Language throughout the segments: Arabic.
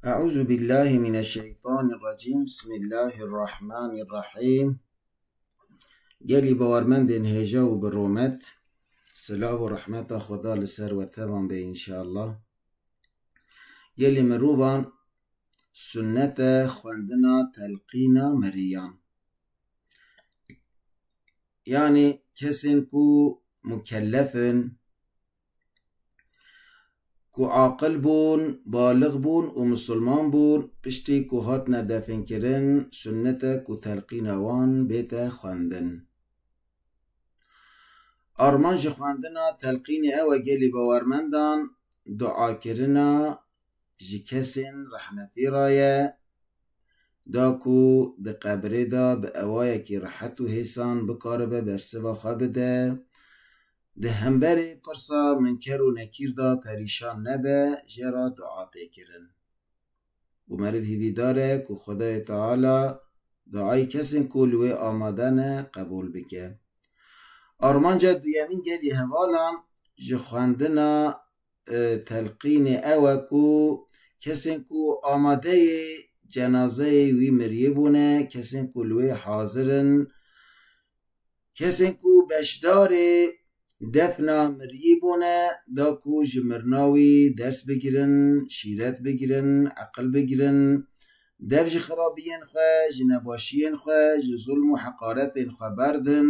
أعوذ بالله من الشيطان الرجيم. بسم الله الرحمن الرحيم. يلي باورمند هجا و برومت صلاة و رحمت خدا لسر و تبان به انشاءالله. يلي مروبان سنت خواندنا تلقينا مريان، يعني كسن كو مكلفن کو عاقل بون، بالغ بون و مسلمان بون، پشتی کو هات ندفن کرن سنت کو تلقین وان بیت خواندن. آرمان جه خواندنا تلقین او گلی باورمندان دعا کرنا جه کسین رحمتی رایه دا کو ده قبره دا به اوایه کی رحت و حسان بکاربه برسوا خوابده ده همبری پرسا منکر و نکیر دا پریشان نبه جرا دعا تکرن و مرد هیوی داره که خدای تعالی دعای کسین کلوه آمادن قبول بکه. آرمان جا دویمین گلی هوالان جه خواندنا تلقین اوه کو کسین کو آماده جنازه وی مریه بونه، کسین کلوه حاضرن، کسین کو بشدار دفنا مریبونه دا کو جمرناوی درس بگیرن، شیرت بگیرن، عقل بگیرن، دف جی خرابین خواه، جی نباشین خواه، جی ظلم و حقارتین خواه بردن،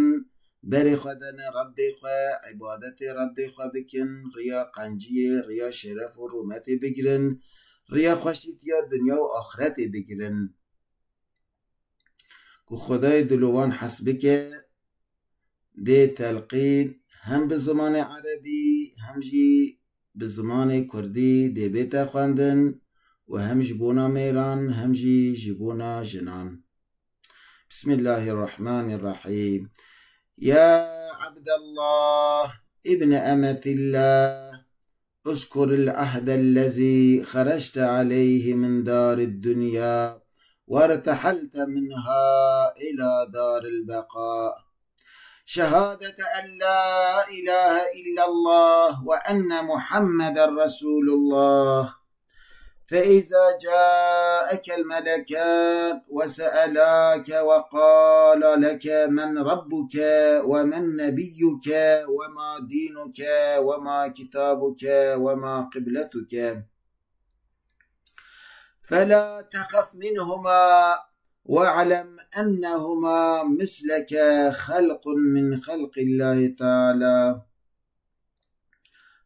بری خودن رب خواه، عبادت رب خواه بکن، ریا قنجی، ریا شرف و رومت بگیرن، ریا خوشیت یا دنیا و آخرت بگیرن که خدای دلوان حسبکه ده تلقین هم به زمان عربی هم جی به زمان کردی ده بیت خواندن و هم جبونا میران هم جی جبونا جنان. بسم الله الرحمن الرحيم. يا عبد الله ابن أمة الله اذكر العهد الذي خرجت عليه من دار الدنيا وارتحلت منها إلى دار البقاء، شهادة أن لا إله إلا الله وأن محمد رسول الله. فإذا جاءك الملكان وسألاك وقال لك من ربك ومن نبيك وما دينك وما كتابك وما قبلتك فلا تخف منهما واعلم أنهما مثلك خلق من خلق الله تعالى،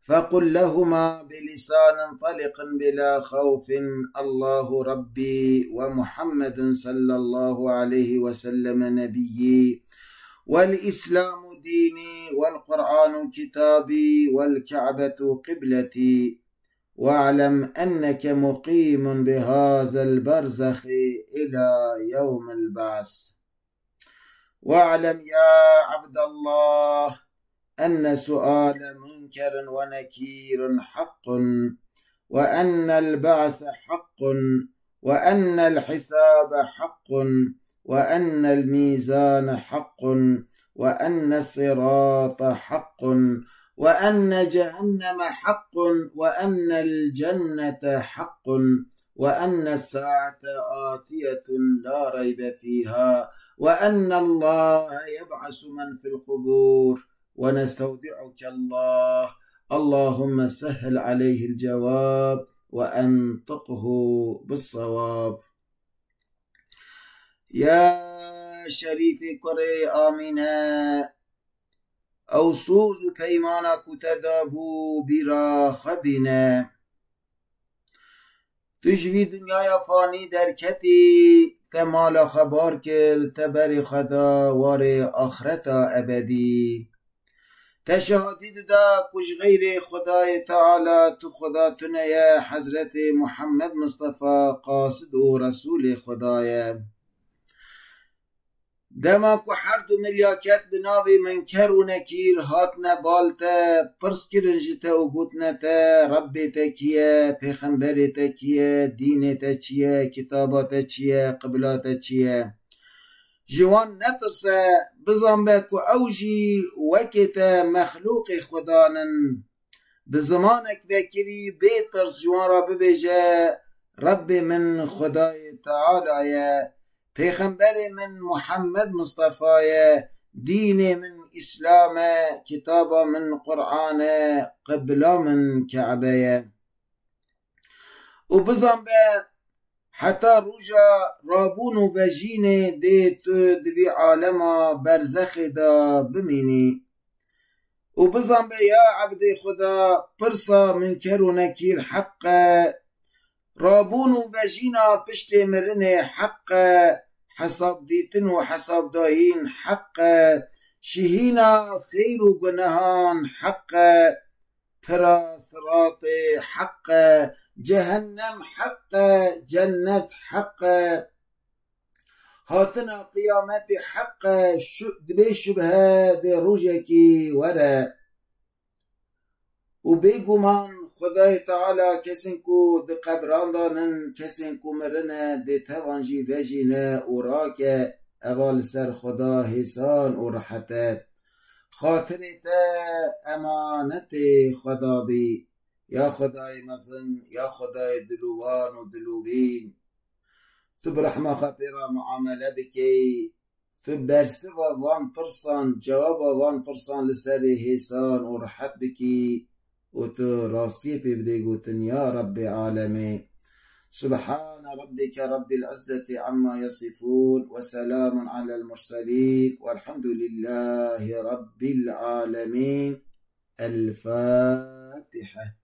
فقل لهما بلسان طلق بلا خوف الله ربي ومحمد صلى الله عليه وسلم نبيي والإسلام ديني والقرآن كتابي والكعبة قبلتي، واعلم أنك مقيم بهذا البرزخ إلى يوم البعث. واعلم يا عبد الله أن سؤال منكر ونكير حق، وأن البعث حق، وأن الحساب حق، وأن الميزان حق، وأن الصراط حق، وأن جهنم حق، وأن الجنة حق، وأن الساعة آتية لا ريب فيها، وأن الله يبعث من في القبور، ونستودعك الله. اللهم سهل عليه الجواب وأنطقه بالصواب. يا شريف كري آمنا أوصوز پیمانك تدابو برا خبنا، تجوی دنیای فانی در کتی تمال خبار کل تبر خدا وار آخرت ابدی، تشهادید دا کش غیر خدای تعالی تو خدا تنیه حضرت محمد مصطفى قاصد و رسول خدای. دما کو هر دو ملیاکت بناوی منکر و نکیر هات نبالته پرس کرنجته و گوتنته رب تکیه، پیغمبر تکیه، دین تکیه، کتابات چیه، قبلات چیه. جوان نترسه بزن به که اوجی وکت مخلوق خدانن بزمانک بکری بیترس جوان را ببیجه رب من خدای تعالی، پیغمبر من محمد مصطفی، دین من اسلام، کتاب من قرآن، قبله من کعبه. و بزن به حتی روژا رابون و وجین دی تو دوی عالما برزخ دا بمینی. و بزن به یا عبد خدا پرسا منکر و نکیر حق، رابون و وجینا پشت مرن حق، حساب دیتن و حساب داین حق، شهینا خیر و گناهان حق، ترا صراط حق، جهنم حق، جنت حق، هاتنا قیامت حق، بی شبهه ده روژکی وره. و بیگمان خدای تعالی کسین کو ده قبران دانن، کسین کو مرنه ده توانجی وجینه و راکه اول سر خدا حسان و رحته. خاطرت امانت خدا بی، یا خدای مزن، یا خدای دلوان و دلوین، تو برحمه خبیره معامله بکی، تو برسه و وان پرسان جواب وان پرسان لسر حسان و رحت بکی، و تو راستی پی بده گوتن یا رب العالمین. سبحان ربك رب العزة عما يصفون، وسلام على المرسلين، والحمد لله رب العالمين. الفاتحة.